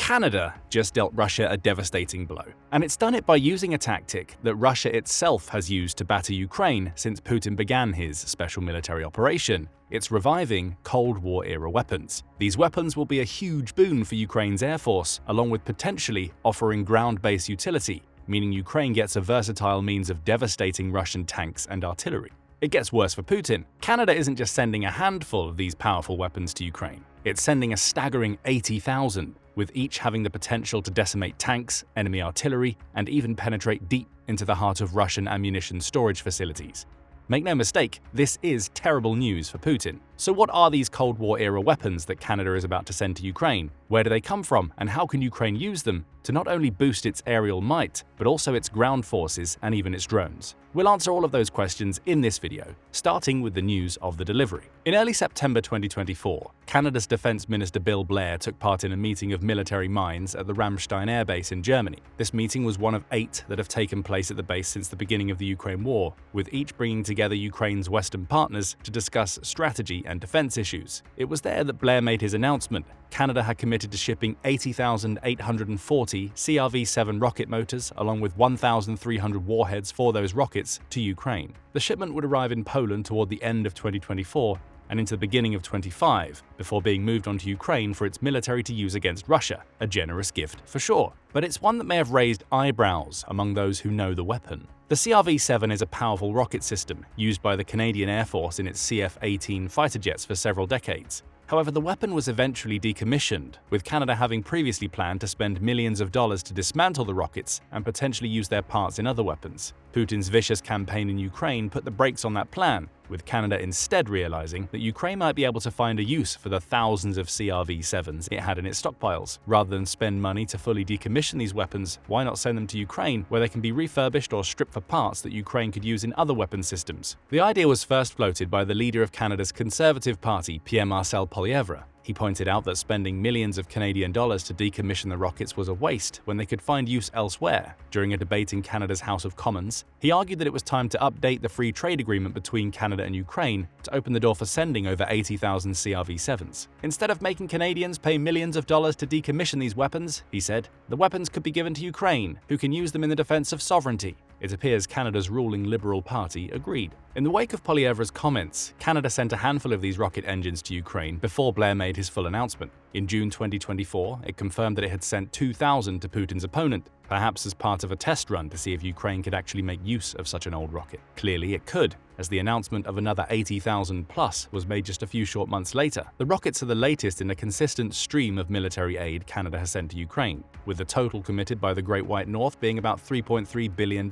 Canada just dealt Russia a devastating blow, and it's done it by using a tactic that Russia itself has used to batter Ukraine since Putin began his special military operation. It's reviving Cold War-era weapons. These weapons will be a huge boon for Ukraine's air force, along with potentially offering ground-based utility, meaning Ukraine gets a versatile means of devastating Russian tanks and artillery. It gets worse for Putin. Canada isn't just sending a handful of these powerful weapons to Ukraine. It's sending a staggering 80,000, with each having the potential to decimate tanks, enemy artillery, and even penetrate deep into the heart of Russian ammunition storage facilities. Make no mistake, this is terrible news for Putin. So what are these Cold War-era weapons that Canada is about to send to Ukraine? Where do they come from, and how can Ukraine use them to not only boost its aerial might, but also its ground forces and even its drones? We'll answer all of those questions in this video, starting with the news of the delivery. In early September 2024, Canada's Defense Minister Bill Blair took part in a meeting of military minds at the Ramstein Air Base in Germany. This meeting was one of 8 that have taken place at the base since the beginning of the Ukraine war, with each bringing together Ukraine's Western partners to discuss strategy and defense issues. It was there that Blair made his announcement. Canada had committed to shipping 80,840 CRV-7 rocket motors along with 1,300 warheads for those rockets to Ukraine. The shipment would arrive in Poland toward the end of 2024 and into the beginning of 2025, before being moved on to Ukraine for its military to use against Russia. A generous gift for sure, but it's one that may have raised eyebrows among those who know the weapon. The CRV-7 is a powerful rocket system used by the Canadian Air Force in its CF-18 fighter jets for several decades. However, the weapon was eventually decommissioned, with Canada having previously planned to spend millions of dollars to dismantle the rockets and potentially use their parts in other weapons. Putin's vicious campaign in Ukraine put the brakes on that plan, with Canada instead realizing that Ukraine might be able to find a use for the thousands of CRV-7s it had in its stockpiles. Rather than spend money to fully decommission these weapons, why not send them to Ukraine, where they can be refurbished or stripped for parts that Ukraine could use in other weapon systems? The idea was first floated by the leader of Canada's Conservative Party, Pierre-Marcel Poilievre. He pointed out that spending millions of Canadian dollars to decommission the rockets was a waste when they could find use elsewhere. During a debate in Canada's House of Commons, he argued that it was time to update the free trade agreement between Canada and Ukraine to open the door for sending over 80,000 CRV-7s. Instead of making Canadians pay millions of dollars to decommission these weapons, he said, the weapons could be given to Ukraine, who can use them in the defense of sovereignty. It appears Canada's ruling Liberal Party agreed. In the wake of Poilievre's comments, Canada sent a handful of these rocket engines to Ukraine before Blair made his full announcement. In June 2024, it confirmed that it had sent 2,000 to Putin's opponent, perhaps as part of a test run to see if Ukraine could actually make use of such an old rocket. Clearly it could, as the announcement of another 80,000 plus was made just a few short months later. The rockets are the latest in a consistent stream of military aid Canada has sent to Ukraine, with the total committed by the Great White North being about $3.3 billion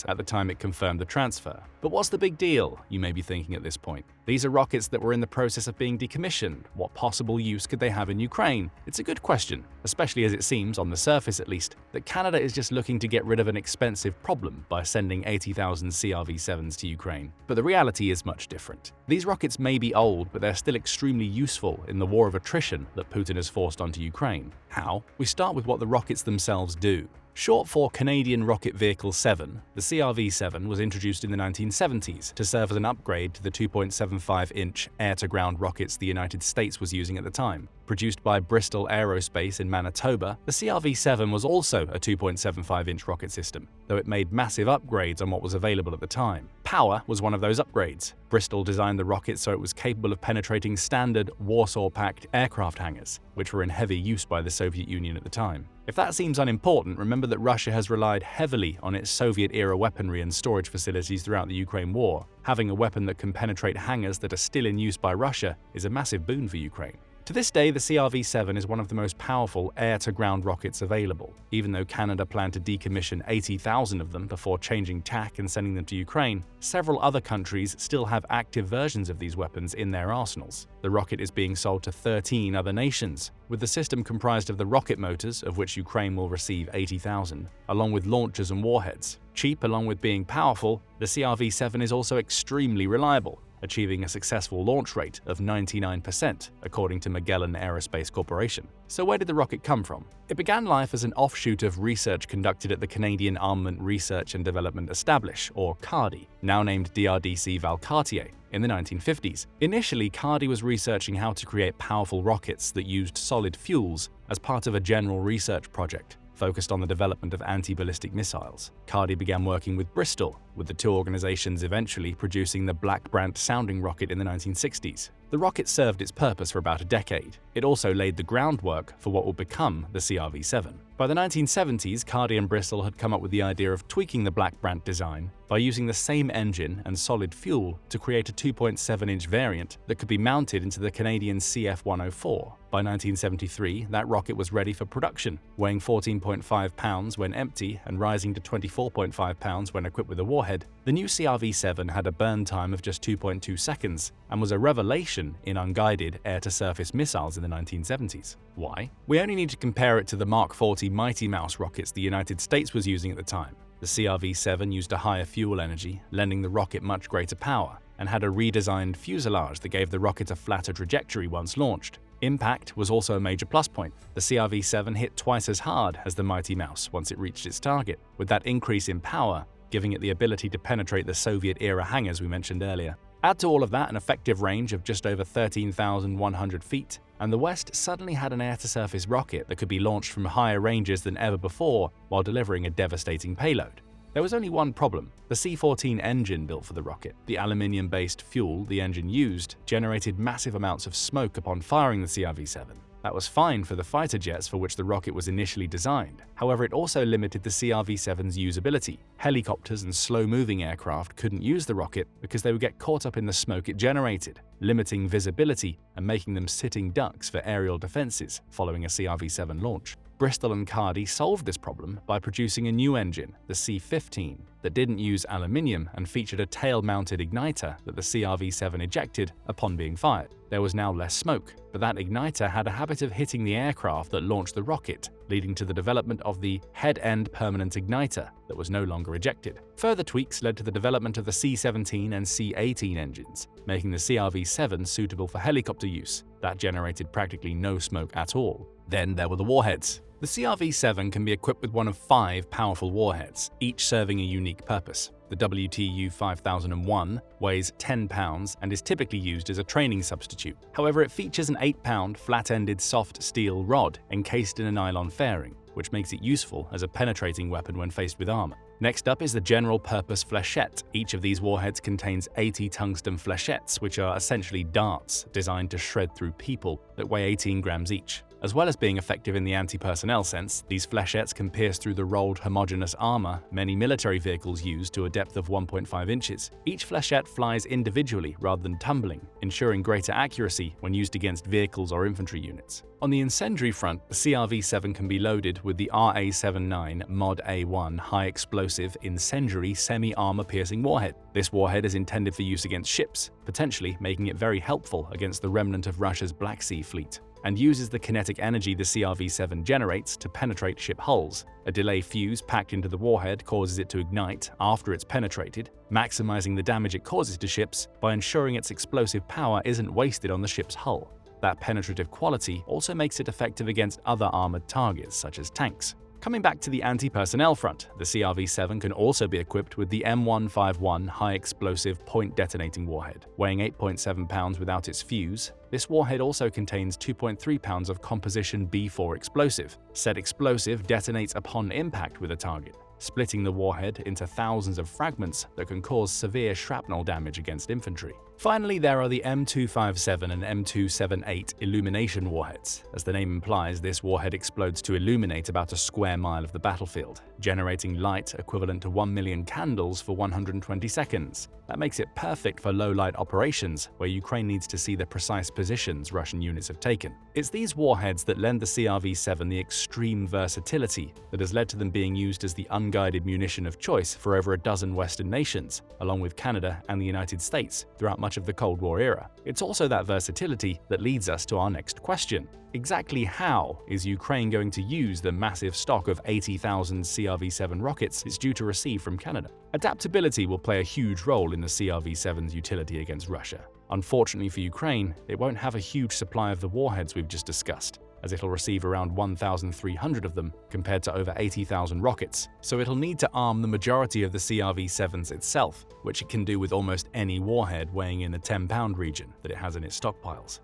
at the time it confirmed the transfer. But what's the big deal, you may be thinking at this point? These are rockets that were in the process of being decommissioned. What possible use could they have in Ukraine? It's a good question, especially as it seems, on the surface at least, that Canada is just looking to get rid of an expensive problem by sending 80,000 CRV-7s to Ukraine. But the reality is much different. These rockets may be old, but they're still extremely useful in the war of attrition that Putin has forced onto Ukraine. How? We start with what the rockets themselves do. Short for Canadian Rocket Vehicle 7, the CRV-7 was introduced in the 1970s to serve as an upgrade to the 2.75-inch air-to-ground rockets the United States was using at the time. Produced by Bristol Aerospace in Manitoba, the CRV-7 was also a 2.75-inch rocket system, though it made massive upgrades on what was available at the time. Power was one of those upgrades. Bristol designed the rocket so it was capable of penetrating standard Warsaw-packed aircraft hangars, which were in heavy use by the Soviet Union at the time. If that seems unimportant, remember that Russia has relied heavily on its Soviet-era weaponry and storage facilities throughout the Ukraine war. Having a weapon that can penetrate hangars that are still in use by Russia is a massive boon for Ukraine. To this day, the CRV-7 is one of the most powerful air-to-ground rockets available. Even though Canada planned to decommission 80,000 of them before changing tack and sending them to Ukraine, several other countries still have active versions of these weapons in their arsenals. The rocket is being sold to 13 other nations, with the system comprised of the rocket motors, of which Ukraine will receive 80,000, along with launchers and warheads. Cheap along with being powerful, the CRV-7 is also extremely reliable. achieving a successful launch rate of 99%, according to Magellan Aerospace Corporation. So where did the rocket come from? It began life as an offshoot of research conducted at the Canadian Armament Research and Development Establishment, or CARDE, now named DRDC Valcartier, in the 1950s. Initially, CARDE was researching how to create powerful rockets that used solid fuels as part of a general research project focused on the development of anti-ballistic missiles. CARDE began working with Bristol, with the two organizations eventually producing the Black Brant sounding rocket in the 1960s. The rocket served its purpose for about a decade. It also laid the groundwork for what would become the CRV-7. By the 1970s, CARDE and Bristol had come up with the idea of tweaking the Black Brant design by using the same engine and solid fuel to create a 2.7-inch variant that could be mounted into the Canadian CF-104. By 1973, that rocket was ready for production, weighing 14.5 pounds when empty and rising to 24.5 pounds when equipped with a warhead. The new CRV-7 had a burn time of just 2.2 seconds and was a revelation in unguided air-to-surface missiles in the 1970s. Why? We only need to compare it to the Mark 40 Mighty Mouse rockets the United States was using at the time. The CRV-7 used a higher fuel energy, lending the rocket much greater power, and had a redesigned fuselage that gave the rocket a flatter trajectory once launched. Impact was also a major plus point. The CRV-7 hit twice as hard as the Mighty Mouse once it reached its target, with that increase in power giving it the ability to penetrate the Soviet-era hangars we mentioned earlier. Add to all of that an effective range of just over 13,100 feet, and the West suddenly had an air-to-surface rocket that could be launched from higher ranges than ever before while delivering a devastating payload. There was only one problem: the C-14 engine built for the rocket. The aluminium-based fuel the engine used generated massive amounts of smoke upon firing the CRV-7. That was fine for the fighter jets for which the rocket was initially designed. However, it also limited the CRV-7's usability. Helicopters and slow-moving aircraft couldn't use the rocket because they would get caught up in the smoke it generated, limiting visibility and making them sitting ducks for aerial defenses following a CRV-7 launch. Bristol and CARDE solved this problem by producing a new engine, the C-15, that didn't use aluminium and featured a tail-mounted igniter that the CRV-7 ejected upon being fired. There was now less smoke, but that igniter had a habit of hitting the aircraft that launched the rocket, leading to the development of the head-end permanent igniter that was no longer ejected. Further tweaks led to the development of the C-17 and C-18 engines, making the CRV-7 suitable for helicopter use. That generated practically no smoke at all. Then there were the warheads. The CRV-7 can be equipped with one of 5 powerful warheads, each serving a unique purpose. The WTU-5001 weighs 10 pounds and is typically used as a training substitute. However, it features an 8-pound flat-ended soft steel rod encased in a nylon fairing, which makes it useful as a penetrating weapon when faced with armor. Next up is the general-purpose flechette. Each of these warheads contains 80 tungsten flechettes, which are essentially darts designed to shred through people that weigh 18 grams each. As well as being effective in the anti-personnel sense, these flechettes can pierce through the rolled homogeneous armor many military vehicles use to a depth of 1.5 inches. Each flechette flies individually rather than tumbling, ensuring greater accuracy when used against vehicles or infantry units. On the incendiary front, the CRV-7 can be loaded with the RA-79 Mod A1 high-explosive incendiary semi-armor piercing warhead. This warhead is intended for use against ships, potentially making it very helpful against the remnant of Russia's Black Sea fleet, and uses the kinetic energy the CRV-7 generates to penetrate ship hulls. A delay fuse packed into the warhead causes it to ignite after it's penetrated, maximizing the damage it causes to ships by ensuring its explosive power isn't wasted on the ship's hull. That penetrative quality also makes it effective against other armored targets, such as tanks. Coming back to the anti-personnel front, the CRV-7 can also be equipped with the M151 high-explosive point-detonating warhead. Weighing 8.7 pounds without its fuse, this warhead also contains 2.3 pounds of composition B4 explosive. Said explosive detonates upon impact with a target, splitting the warhead into thousands of fragments that can cause severe shrapnel damage against infantry. Finally, there are the M257 and M278 illumination warheads. As the name implies, this warhead explodes to illuminate about a square mile of the battlefield, generating light equivalent to 1 million candles for 120 seconds. That makes it perfect for low-light operations, where Ukraine needs to see the precise positions Russian units have taken. It's these warheads that lend the CRV-7 the extreme versatility that has led to them being used as the unguided munition of choice for over a dozen Western nations, along with Canada and the United States, throughout much of the Cold War era. It's also that versatility that leads us to our next question. Exactly how is Ukraine going to use the massive stock of 80,000 CRV-7 rockets it's due to receive from Canada? Adaptability will play a huge role in the CRV-7's utility against Russia. Unfortunately for Ukraine, it won't have a huge supply of the warheads we've just discussed, as it'll receive around 1,300 of them compared to over 80,000 rockets, so it'll need to arm the majority of the CRV-7s itself, which it can do with almost any warhead weighing in the 10-pound region that it has in its stockpiles.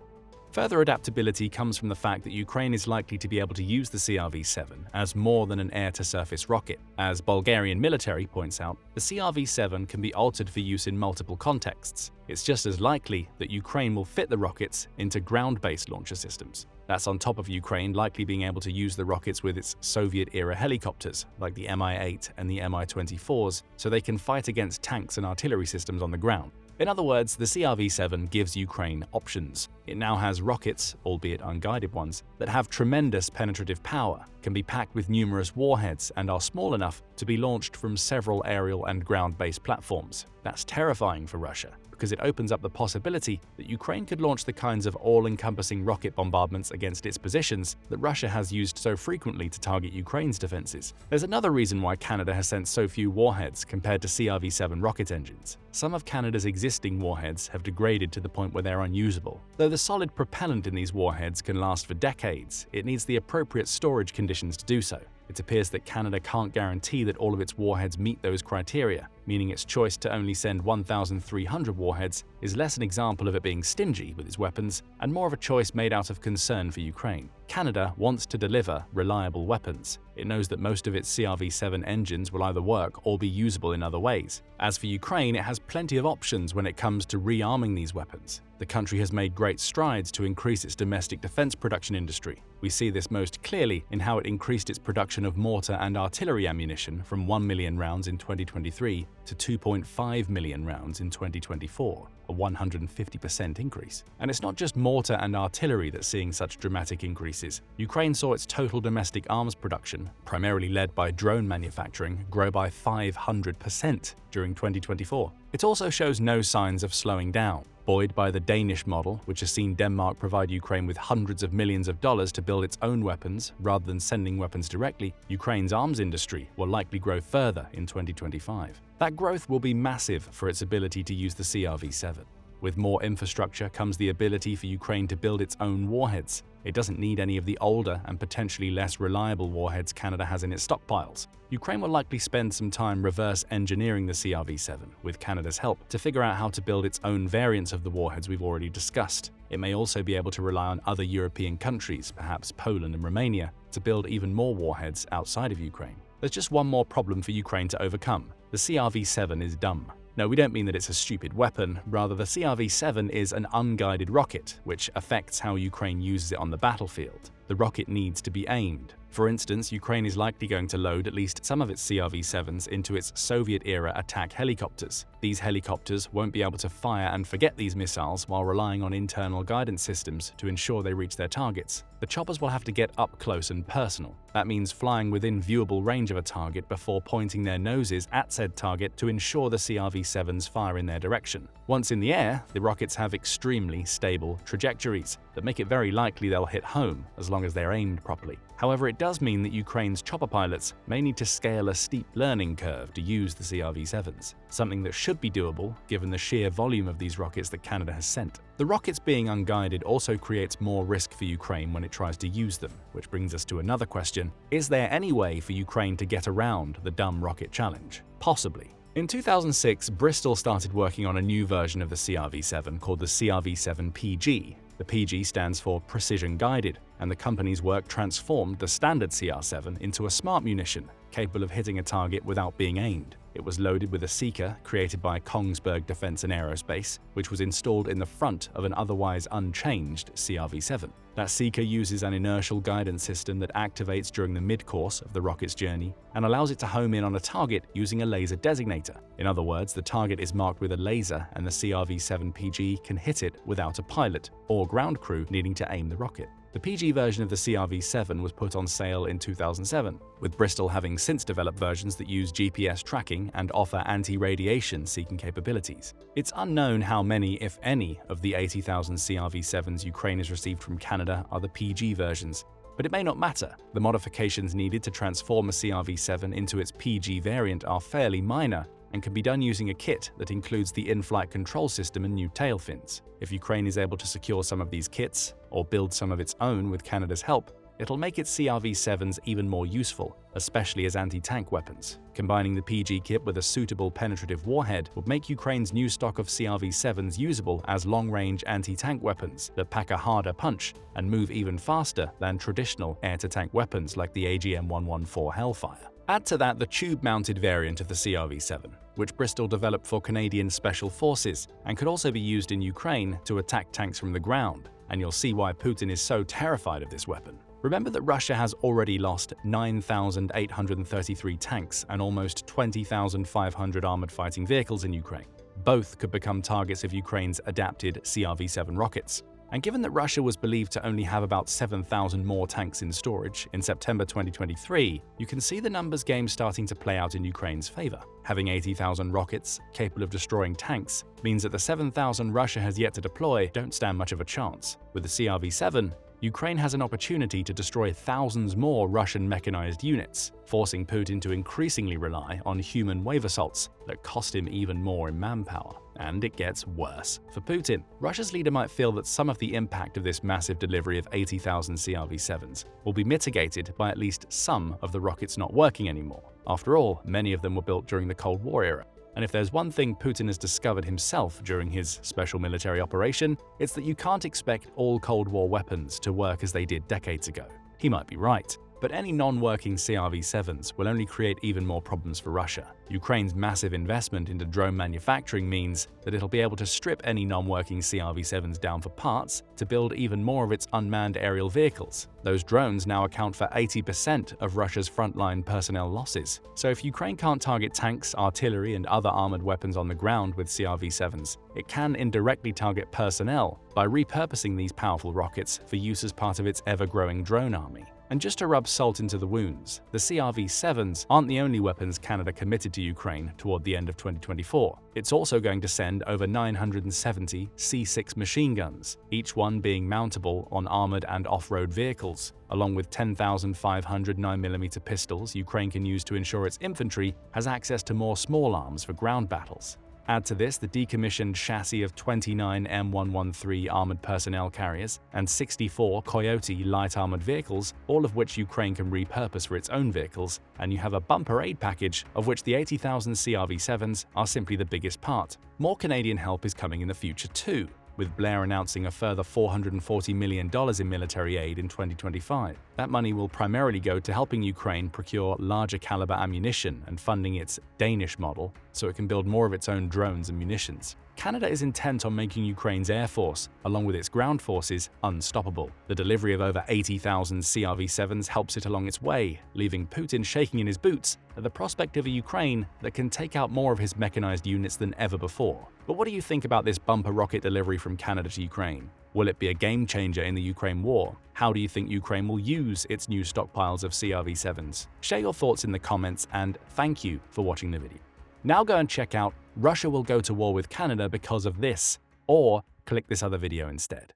Further adaptability comes from the fact that Ukraine is likely to be able to use the CRV-7 as more than an air-to-surface rocket. As Bulgarian military points out, the CRV-7 can be altered for use in multiple contexts. It's just as likely that Ukraine will fit the rockets into ground-based launcher systems. That's on top of Ukraine likely being able to use the rockets with its Soviet-era helicopters, like the Mi-8 and the Mi-24s, so they can fight against tanks and artillery systems on the ground. In other words, the CRV-7 gives Ukraine options. It now has rockets, albeit unguided ones, that have tremendous penetrative power, can be packed with numerous warheads, and are small enough to be launched from several aerial and ground-based platforms. That's terrifying for Russia, because it opens up the possibility that Ukraine could launch the kinds of all-encompassing rocket bombardments against its positions that Russia has used so frequently to target Ukraine's defenses. There's another reason why Canada has sent so few warheads compared to CRV-7 rocket engines. Some of Canada's existing warheads have degraded to the point where they're unusable. Though the solid propellant in these warheads can last for decades, it needs the appropriate storage conditions to do so. It appears that Canada can't guarantee that all of its warheads meet those criteria, meaning its choice to only send 1,300 warheads is less an example of it being stingy with its weapons and more of a choice made out of concern for Ukraine. Canada wants to deliver reliable weapons. It knows that most of its CRV-7 engines will either work or be usable in other ways. As for Ukraine, it has plenty of options when it comes to rearming these weapons. The country has made great strides to increase its domestic defense production industry. We see this most clearly in how it increased its production of mortar and artillery ammunition from 1 million rounds in 2023 to 2.5 million rounds in 2024, a 150% increase. And it's not just mortar and artillery that's seeing such dramatic increases. Ukraine saw its total domestic arms production, primarily led by drone manufacturing, grow by 500% during 2024. It also shows no signs of slowing down. Buoyed by the Danish model, which has seen Denmark provide Ukraine with hundreds of millions of dollars to build its own weapons rather than sending weapons directly, Ukraine's arms industry will likely grow further in 2025. That growth will be massive for its ability to use the CRV-7. With more infrastructure comes the ability for Ukraine to build its own warheads. It doesn't need any of the older and potentially less reliable warheads Canada has in its stockpiles. Ukraine will likely spend some time reverse engineering the CRV-7, with Canada's help, to figure out how to build its own variants of the warheads we've already discussed. It may also be able to rely on other European countries, perhaps Poland and Romania, to build even more warheads outside of Ukraine. There's just one more problem for Ukraine to overcome. The CRV-7 is dumb. No, we don't mean that it's a stupid weapon, rather the CRV-7 is an unguided rocket, which affects how Ukraine uses it on the battlefield. The rocket needs to be aimed. For instance, Ukraine is likely going to load at least some of its CRV-7s into its Soviet-era attack helicopters. These helicopters won't be able to fire and forget these missiles while relying on internal guidance systems to ensure they reach their targets. The choppers will have to get up close and personal. That means flying within viewable range of a target before pointing their noses at said target to ensure the CRV-7s fire in their direction. Once in the air, the rockets have extremely stable trajectories that make it very likely they'll hit home as long as they're aimed properly. However, it does mean that Ukraine's chopper pilots may need to scale a steep learning curve to use the CRV-7s, something that should be doable given the sheer volume of these rockets that Canada has sent. The rockets being unguided also creates more risk for Ukraine when it tries to use them, which brings us to another question. Is there any way for Ukraine to get around the dumb rocket challenge? Possibly. In 2006, Bristol started working on a new version of the CRV-7 called the CRV-7 PG. The PG stands for Precision Guided, and the company's work transformed the standard CR-7 into a smart munition, capable of hitting a target without being aimed. It was loaded with a seeker created by Kongsberg Defence and Aerospace, which was installed in the front of an otherwise unchanged CRV-7. That seeker uses an inertial guidance system that activates during the mid-course of the rocket's journey and allows it to home in on a target using a laser designator. In other words, the target is marked with a laser and the CRV-7 PG can hit it without a pilot or ground crew needing to aim the rocket. The PG version of the CRV-7 was put on sale in 2007, with Bristol having since developed versions that use GPS tracking and offer anti-radiation seeking capabilities. It's unknown how many, if any, of the 80,000 CRV-7s Ukraine has received from Canada are the PG versions, but it may not matter. The modifications needed to transform a CRV-7 into its PG variant are fairly minor and can be done using a kit that includes the in-flight control system and new tail fins. If Ukraine is able to secure some of these kits, or build some of its own with Canada's help, it'll make its CRV-7s even more useful, especially as anti-tank weapons. Combining the PG kit with a suitable penetrative warhead would make Ukraine's new stock of CRV-7s usable as long-range anti-tank weapons that pack a harder punch and move even faster than traditional air-to-tank weapons like the AGM-114 Hellfire. Add to that the tube-mounted variant of the CRV-7, which Bristol developed for Canadian Special Forces and could also be used in Ukraine to attack tanks from the ground, and you'll see why Putin is so terrified of this weapon. Remember that Russia has already lost 9,833 tanks and almost 20,500 armored fighting vehicles in Ukraine. Both could become targets of Ukraine's adapted CRV-7 rockets. And given that Russia was believed to only have about 7,000 more tanks in storage in September 2023, you can see the numbers game starting to play out in Ukraine's favor. Having 80,000 rockets capable of destroying tanks means that the 7,000 Russia has yet to deploy don't stand much of a chance. With the CRV-7, Ukraine has an opportunity to destroy thousands more Russian mechanized units, forcing Putin to increasingly rely on human wave assaults that cost him even more in manpower. And it gets worse. For Putin, Russia's leader might feel that some of the impact of this massive delivery of 80,000 CRV-7s will be mitigated by at least some of the rockets not working anymore. After all, many of them were built during the Cold War era. And if there's one thing Putin has discovered himself during his special military operation, it's that you can't expect all Cold War weapons to work as they did decades ago. He might be right, but any non-working CRV-7s will only create even more problems for Russia. Ukraine's massive investment into drone manufacturing means that it'll be able to strip any non-working CRV-7s down for parts to build even more of its unmanned aerial vehicles. Those drones now account for 80% of Russia's frontline personnel losses. So if Ukraine can't target tanks, artillery, and other armored weapons on the ground with CRV-7s, it can indirectly target personnel by repurposing these powerful rockets for use as part of its ever-growing drone army. And just to rub salt into the wounds, the CRV-7s aren't the only weapons Canada committed to Ukraine toward the end of 2024. It's also going to send over 970 C6 machine guns, each one being mountable on armored and off-road vehicles, along with 10,500 9mm pistols Ukraine can use to ensure its infantry has access to more small arms for ground battles. Add to this the decommissioned chassis of 29 M113 armored personnel carriers and 64 Coyote light armored vehicles, all of which Ukraine can repurpose for its own vehicles, and you have a bumper aid package of which the 80,000 CRV-7s are simply the biggest part. More Canadian help is coming in the future too, with Blair announcing a further $440 million in military aid in 2025. That money will primarily go to helping Ukraine procure larger caliber ammunition and funding its Danish model so it can build more of its own drones and munitions. Canada is intent on making Ukraine's air force, along with its ground forces, unstoppable. The delivery of over 80,000 CRV-7s helps it along its way, leaving Putin shaking in his boots at the prospect of a Ukraine that can take out more of his mechanized units than ever before. But what do you think about this bumper rocket delivery from Canada to Ukraine? Will it be a game changer in the Ukraine war? How do you think Ukraine will use its new stockpiles of CRV-7s? Share your thoughts in the comments, and thank you for watching the video. Now go and check out Russia will go to war with Canada because of this, or click this other video instead.